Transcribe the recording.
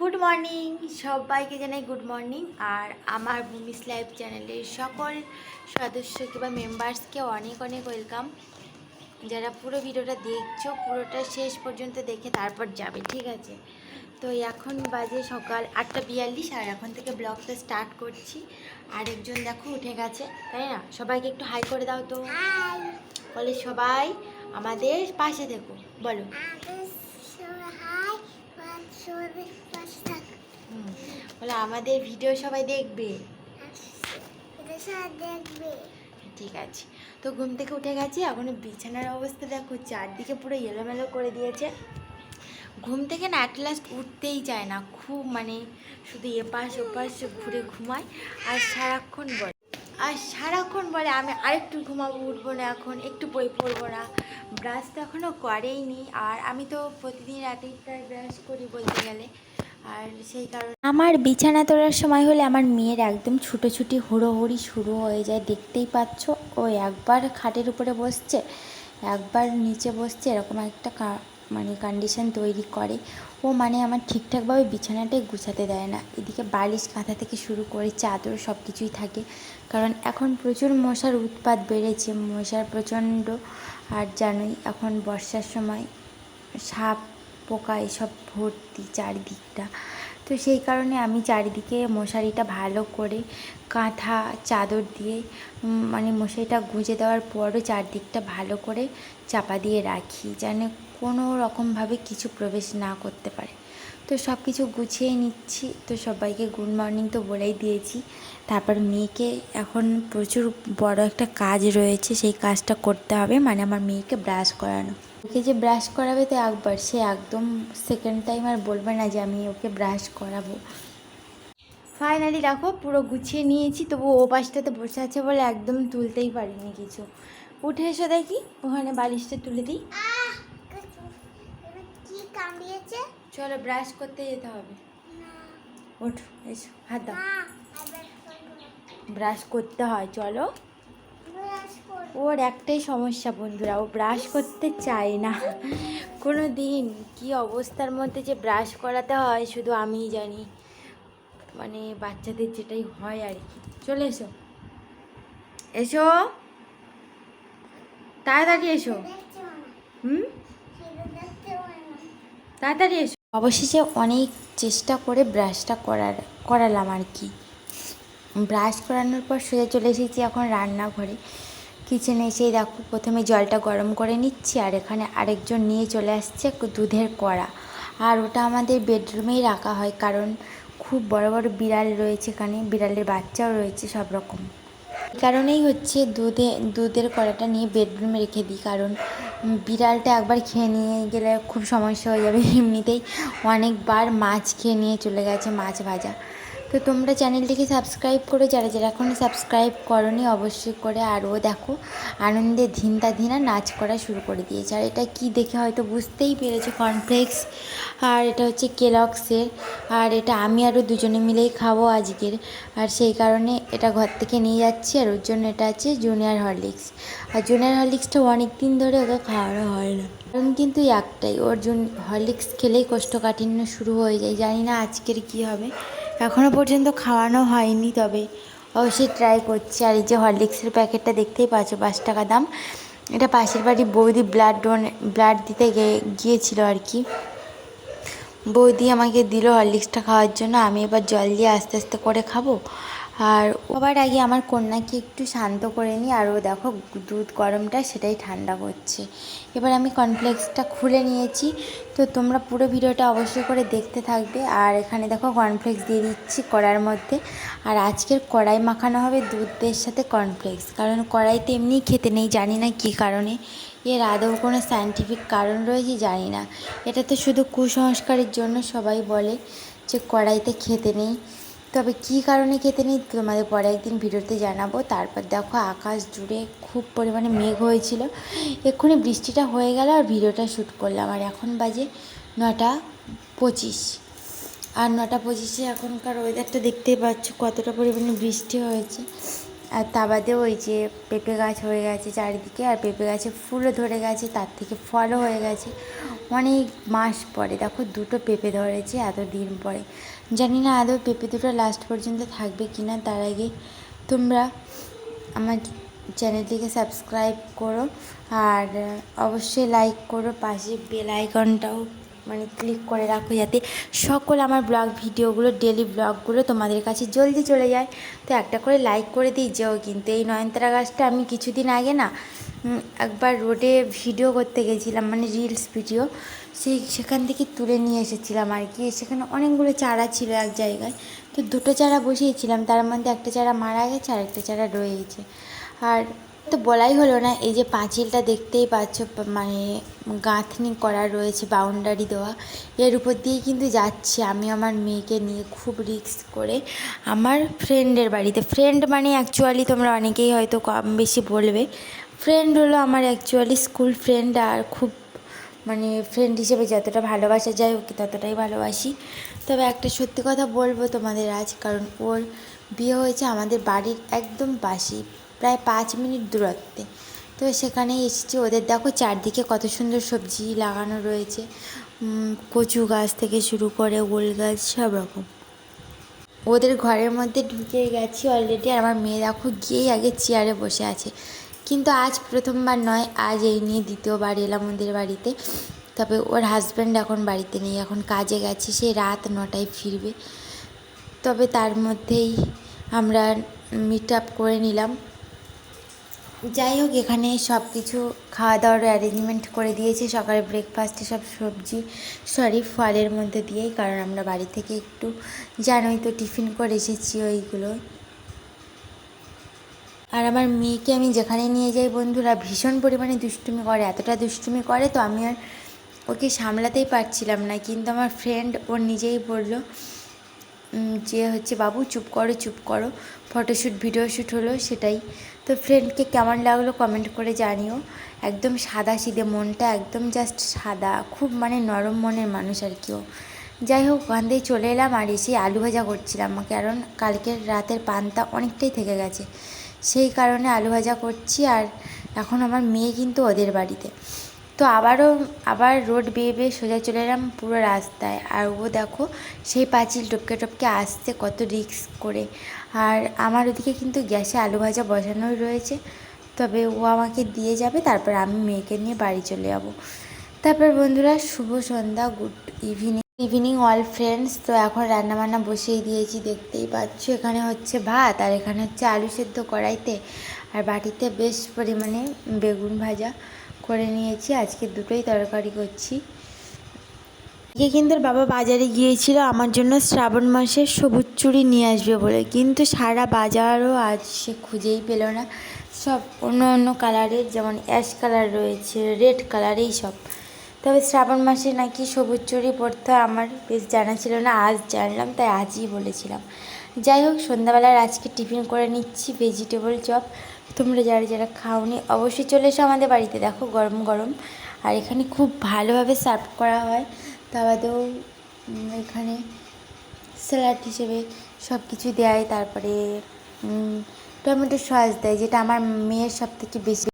Good morning সবাইকে জানাই good morning. আর আমার ভূমিস লাইফ চ্যানেলের সকল সদস্যকে বা মেম্বার্সকে অনেক অনেক ওয়েলকাম। যারা পুরো ভিডিওটা দেখছো পুরোটা শেষ পর্যন্ত দেখে তারপর যাবে, ঠিক আছে? তো এখন বাজে সকাল 8:42 আর এখন থেকে ব্লগটা স্টার্ট করছি। আরেকজন দেখো উঠে গেছে, তাই না? সবাইকে একটু হাই করে দাও তো। বলে সবাই আমাদের পাশে দেখো, বলো। বলে আমাদের ভিডিও সবাই দেখবে। ঠিক আছে, তো ঘুম থেকে উঠে গেছি। এখন বিছানার অবস্থা দেখো, চারদিকে পুরো এলোমেলো করে দিয়েছে। ঘুম থেকে না অ্যাট লাস্ট উঠতেই চায় না, খুব মানে শুধু এপাশ ওপাশ ঘুরে ঘুমায়। আর সারাক্ষণ বলে আমি আরেকটু ঘুমাবো, উঠবো না, এখন একটু বই পড়বো না। ব্রাশ তো এখনও করেইনি। আর আমি তো প্রতিদিন রাতেই প্রায় ব্রাশ করি বলতে গেলে। আর সেই কারণে আমার বিছানা তোলার সময় হলে আমার মেয়ের একদম ছুটোছুটি হুড়োহুড়ি শুরু হয়ে যায়। দেখতেই পাচ্ছ, ও একবার খাটের উপরে বসছে, একবার নিচে বসছে, এরকম একটা মানে কন্ডিশন তৈরি করে। ও মানে আমার ঠিকঠাকভাবে বিছানাটাই গুছাতে দেয় না। এদিকে বালিশ কাঁথা থেকে শুরু করে চাদর সব কিছুই থাকে, কারণ এখন প্রচুর মশার উৎপাত বেড়েছে, মশার প্রচণ্ড। আর জানোই এখন বর্ষার সময় সাপ পোকা এসব ভর্তি চারিদিকটা। তো সেই কারণে আমি চারিদিকে মশারিটা ভালো করে কাঁথা চাদর দিয়ে মানে মশারিটা গুঁজে দেওয়ার পরও চারদিকটা ভালো করে চাপা দিয়ে রাখি, যেন কোনো রকমভাবে কিছু প্রবেশ না করতে পারে। তো সব কিছু গুছিয়ে নিচ্ছি। তো সবাইকে গুড মর্নিং তো বলেই দিয়েছি। তারপর মেয়েকে এখন প্রচুর বড় একটা কাজ রয়েছে, সেই কাজটা করতে হবে, মানে আমার মেয়েকে ব্রাশ করানো। ওকে যে ব্রাশ করাবে তো একবার, সে একদম সেকেন্ড টাইম আর বলবে না যে আমি ওকে ব্রাশ করাবো। ফাইনালি দেখো পুরো গুছিয়ে নিয়েছি, তবু ও পাশটাতে বসে আছে বলে একদম তুলতেই পারিনি কিছু। উঠে এসো দেখি, ওখানে বালিশটা তুলে দিই। চলো ব্রাশ করতে যেতে হবে। ওঠো, এসো, হাত দাও। ব্রাশ করতে হয়, চলো। ওর একটাই সমস্যা বন্ধুরা, ও ব্রাশ করতে চায় না কোনো দিন। কী অবস্থার মধ্যে যে ব্রাশ করাতে হয় শুধু আমিই জানি, মানে বাচ্চাদের যেটাই হয় আর কি। চলে এসো, এসো তাড়াতাড়ি এসো। তাড়াতাড়ি এসো। অবশেষে অনেক চেষ্টা করে ব্রাশটা করালাম আর কি। ব্রাশ করানোর পর সোজা চলে এসেছি এখন রান্নাঘরে। কিচেনে এসেই দেখো প্রথমে জলটা গরম করে নিচ্ছি, আর এখানে আরেকজন নিয়ে চলে আসছে দুধের কড়া। আর ওটা আমাদের বেডরুমেই রাখা হয়, কারণ খুব বড় বড় বিড়াল রয়েছে এখানে, বিড়ালের বাচ্চাও রয়েছে সব রকম। এই কারণেই হচ্ছে দুধের কড়াটা নিয়ে বেডরুমে রেখে দিই, কারণ বিড়ালটা একবার খেয়ে নিয়ে গেলে খুব সমস্যা হয়ে যাবে। এমনিতেই অনেকবার মাছ খেয়ে নিয়ে চলে গেছে, মাছ ভাজা। তো তোমরা চ্যানেলটিকে সাবস্ক্রাইব করো, যারা যারা এখনও সাবস্ক্রাইব করোনি অবশ্যই করে। আর ও দেখো আনন্দে ধিনা নাচ করা শুরু করে দিয়েছে। আর এটা কি দেখে হয়তো বুঝতেই পেরেছে, কর্নফ্লেক্স। আর এটা হচ্ছে কেলগসের। আর এটা আমি আরও দুজনে মিলেই খাবো আজকের। আর সেই কারণে এটা ঘর থেকে নিয়ে যাচ্ছি। আর ওর জন্য এটা আছে জুনিয়র হরলিক্স। আর জুনিয়র হরলিক্সটা অনেক দিন ধরে ওকে খাওয়ানো হয় না, কারণ কিন্তু একটাই, ওর হরলিক্স খেলেই কোষ্ঠকাঠিন্য শুরু হয়ে যায়। জানি না আজকের কি হবে, এখনও পর্যন্ত খাওয়ানো হয়নি, তবে অবশ্যই ট্রাই করছি। আর এই যে হরলিক্সের প্যাকেটটা দেখতেই পাচ্ছ, 5 টাকা দাম। এটা পাশের বাড়ি বৌদি ব্লাড দিতে গিয়েছিল আর কি। বৌদি আমাকে দিল হরলিক্সটা খাওয়ার জন্য। আমি এবার জল দিয়ে আস্তে আস্তে করে খাবো। আর সবার আগে আমার কন্যাকে একটু শান্ত করে নিই। আর ও দেখো দুধ গরমটা সেটাই ঠান্ডা করছে। এবার আমি কর্নফ্লেক্সটা খুলে নিয়েছি। তো তোমরা পুরো ভিডিওটা অবশ্যই করে দেখতে থাকবে। আর এখানে দেখো কর্নফ্লেক্স দিয়ে দিচ্ছি কড়ার মধ্যে। আর আজকের কড়াই মাখানো হবে দুধের সাথে কর্নফ্লেক্স, কারণ কড়াইতে এমনিই খেতে নেই, জানি না কী কারণে। এর আদৌ কোনো সায়েন্টিফিক কারণ রয়েছে জানি না। এটা তো শুধু কুসংস্কারের জন্য সবাই বলে যে কড়াইতে খেতে নেই। তবে কী কারণে খেতে নেই তোমাদের পরে একদিন ভিডিওতে জানাবো। তারপর দেখো আকাশ জুড়ে খুব পরিমাণে মেঘ হয়েছিল, এক্ষুনি বৃষ্টিটা হয়ে গেল আর ভিডিওটা শ্যুট করলাম। আর এখন বাজে 9:25। আর 9:25 এখনকার ওয়েদারটা দেখতেই পাচ্ছ কতটা পরিমাণে বৃষ্টি হয়েছে। আর তা বাদেও ওই যে পেঁপে গাছ হয়ে গেছে চারিদিকে, আর পেঁপে গাছে ফুলও ধরে গেছে, তার থেকে ফলও হয়ে গেছে। অনেক মাস পরে দেখো দুটো পেঁপে ধরেছে এত দিন পরে। জানি না আদৌ পেঁপে দুটো লাস্ট পর্যন্ত থাকবে কি না। তার আগে তোমরা আমার চ্যানেলটিকে সাবস্ক্রাইব করো আর অবশ্যই লাইক করো, পাশে বেল আইকনটাও মানে ক্লিক করে রাখো যাতে সকল আমার ব্লগ ভিডিওগুলো, ডেলি ব্লগগুলো তোমাদের কাছে জলদি চলে যায়। তো একটা করে লাইক করে দিয়ে যেও কিন্তু। এই নয়নতারা গাছটা আমি কিছুদিন আগে না একবার রোডে ভিডিও করতে গেছিলাম, মানে রিলস ভিডিও, সেখান থেকে তুলে নিয়ে এসেছিলাম আর কি। সেখানে অনেকগুলো চারা ছিল এক জায়গায়, তো দুটো চারা বসিয়েছিলাম, তার মধ্যে একটা চারা মারা গেছে আর একটা চারা রয়েছে। আর তো বলাই হলো না, এই যে পাঁচিলটা দেখতেই পাচ্ছ, মানে গাঁথনি করা রয়েছে, বাউন্ডারি দেওয়া, এর উপর দিয়েই কিন্তু যাচ্ছি আমি আমার মেয়েকে নিয়ে খুব রিস্ক করে আমার ফ্রেন্ডের বাড়িতে। ফ্রেন্ড মানে অ্যাকচুয়ালি তোমরা অনেকেই হয়তো কম বেশি বলবে, ফ্রেন্ড হলো আমার অ্যাকচুয়ালি স্কুল ফ্রেন্ড। আর খুব মানে ফ্রেন্ড হিসেবে যতটা ভালোবাসা যায় ওকে ততটাই ভালোবাসি। তবে একটা সত্যি কথা বলবো তোমাদের আজ, কারণ ওর বিয়ে হয়েছে আমাদের বাড়ির একদম পাশেই, প্রায় 5 মিনিট দূরত্বে। তো সেখানেই এসেছি। ওদের দেখো চারদিকে কত সুন্দর সবজি লাগানো রয়েছে, কচু গাছ থেকে শুরু করে ওল গাছ সব রকম। ওদের ঘরের মধ্যে ঢুকে গেছি অলরেডি। আর আমার মেয়ে দেখো গিয়েই আগে চেয়ারে বসে আছে। কিন্তু আজ প্রথমবার নয়, আজ এই নিয়ে দ্বিতীয়বার এলাম ওদের বাড়িতে। তবে ওর হাজব্যান্ড এখন বাড়িতে নেই, এখন কাজে গেছে, সে রাত 9টায় ফিরবে। তবে তার মধ্যেই আমরা মিট আপ করে নিলাম। যাই হোক, এখানে সব কিছু খাওয়া দাওয়ার অ্যারেঞ্জমেন্ট করে দিয়েছে। সকালে ব্রেকফাস্টে সব ফলের মধ্যে দিয়েই, কারণ আমরা বাড়ি থেকে একটু জানোই তো টিফিন করে এসেছি ওইগুলো। আর আমার মেয়েকে আমি যেখানে নিয়ে যাই বন্ধুরা ভীষণ পরিমাণে দুষ্টুমি করে, এতটা দুষ্টুমি করে তো আমি আর ওকে সামলাতেই পারছিলাম না। কিন্তু আমার ফ্রেন্ড ওর নিজেই বলল যে হচ্ছে বাবু চুপ করো চুপ করো, ফটোশ্যুট ভিডিও শ্যুট হলো সেটাই। তো ফ্রেন্ডকে কেমন লাগলো কমেন্ট করে জানিও। একদম সাদা সিধে, মনটা একদম জাস্ট সাদা, খুব মানে নরম মনের মানুষ আর কি ও। যাই হোক, ওখান থেকে চলে এলাম আর এসে আলু ভাজা করছিলাম, কারণ কালকের রাতের পান্তা অনেকটাই থেকে গেছে, সেই কারণে আলু ভাজা করছি। আর এখন আমার মেয়ে কিন্তু ওদের বাড়িতে। তো আবার রোড বেয়ে বেয়ে সোজা চলে এলাম পুরো রাস্তায়। আর ও দেখো সেই পাঁচিল টপকে টপকে আসছে কত রিস্ক করে। আর আমার ওদিকে কিন্তু গ্যাসে আলু ভাজা বসানোই রয়েছে। তবে ও আমাকে দিয়ে যাবে, তারপর আমি মেয়েকে নিয়ে বাড়ি চলে যাব। তারপর বন্ধুরা শুভ সন্ধ্যা, গুড ইভিনিং অল ফ্রেন্ডস। তো এখন রান্নাবান্না বসিয়ে দিয়েছি, দেখতেই পাচ্ছ। এখানে হচ্ছে ভাত আর এখানে হচ্ছে আলু সেদ্ধ কড়াইতে, আর বাটিতে বেশ পরিমাণে বেগুন ভাজা করে নিয়েছি। আজকে দুটোই তরকারি করছি। কিন্তু বাবা বাজারে গিয়েছিল আমার জন্য শ্রাবণ মাসের সবুজ চুড়ি নিয়ে আসবে বলে, কিন্তু সারা বাজারও আজ সে খুঁজেই পেল না। সব অন্য অন্য কালারের, যেমন অ্যাশ কালার রয়েছে, রেড কালার, এই সব। তবে শ্রাবণ মাসে নাকি সবুজ চুড়ি পরতে হয়, আমার বেশ জানা ছিল না, আজ জানলাম, তাই আজই বলেছিলাম। যাই হোক, সন্ধ্যাবেলার আজকে টিফিন করে নিচ্ছি ভেজিটেবল চপ। তোমরা যারা যারা খাওনি অবশ্যই চলে এসো আমাদের বাড়িতে, দেখো গরম গরম। আর এখানে খুব ভালোভাবে সার্ভ করা হয়। তা বাদেও এখানে স্যালাড হিসেবে সব কিছু দেয়, তারপরে টমেটো সস দেয়, যেটা আমার মেয়ের সব থেকে বেশি